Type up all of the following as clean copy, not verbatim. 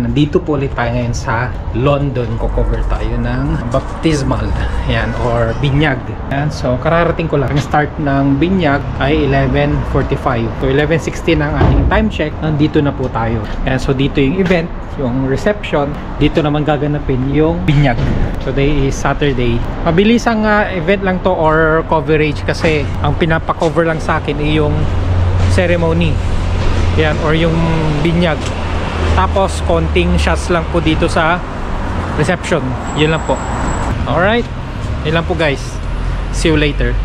Nandito po ulit tayo ngayon sa London. Ko-cover tayo ng baptismal. Ayan, or binyag. Ayan, so kararating ko lang. Ang start ng binyag ay 11:45. So 11:16 ang ating time check. Nandito na po tayo. Ayan, so dito yung event, yung reception. Dito naman gaganapin yung binyag. Today is Saturday. Mabilis ang event lang to or coverage kasi ang pinapa-cover lang sa akin ay yung ceremony. Yan, or yung binyag. Tapos konting shots lang po dito sa reception. Yun lang po. Alright, yun lang po guys. See you later.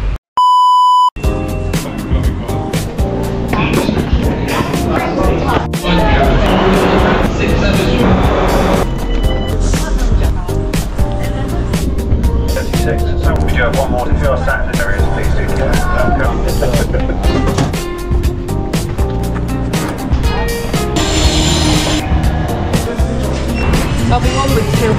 So we do have one more. If you're sat in the areas, please do get I'll be on with you.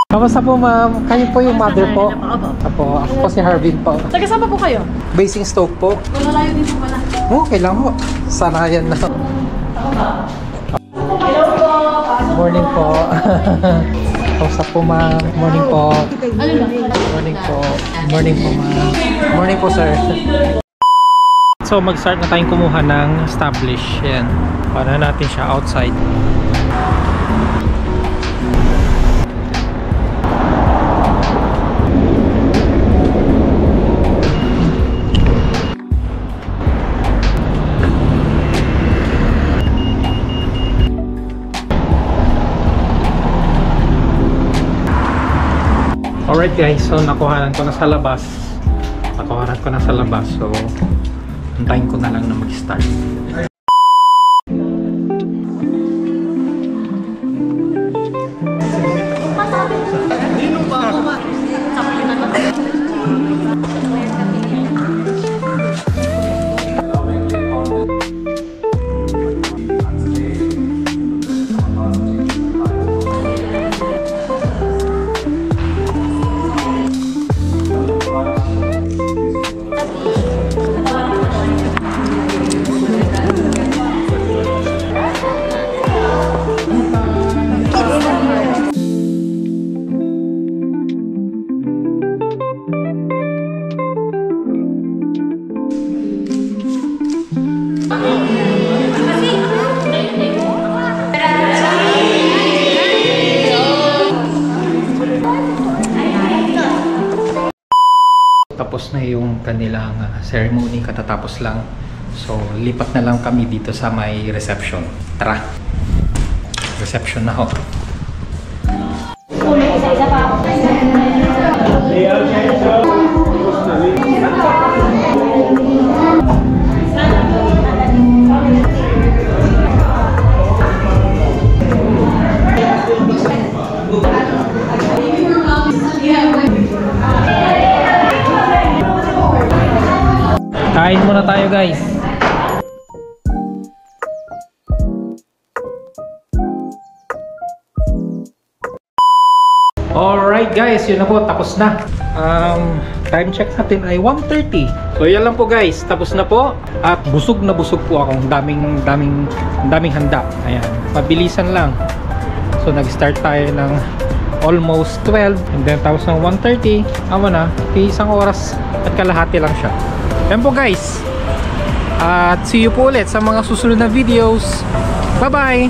Kamusta po ma'am? Kayo po yung mother po? Apo, ako po si Harvin po. Taga saan pa po kayo? Basingstoke po. Malayo din po pala. Okay lang po. Sanayan na. Hello po! Morning po. Kamusta po ma'am? Morning po. Ano lang? Morning po. Morning po ma'am. Morning po sir. So mag-start na tayong kumuha ng establish. Yan. Para natin siya outside. Alright guys, so nakuhanan ko na sa labas. So antayin ko na lang na mag-start. Tapos na yung kanilang ceremony, katatapos lang. So lipat na lang kami dito sa may reception. Tara, reception na ho. Kain muna tayo guys. Alright guys, yun na po, tapos na. Time check natin ay 1:30. So yan lang po guys, tapos na po. At busog na busog po ako. Daming handa. Ayan, mabilisan lang. So nag-start tayo ng almost 12. And then tapos ng 1:30. Amo na, isang oras at kalahati lang siya. Yan po guys. At see you po ulit sa mga susunod na videos. Bye bye!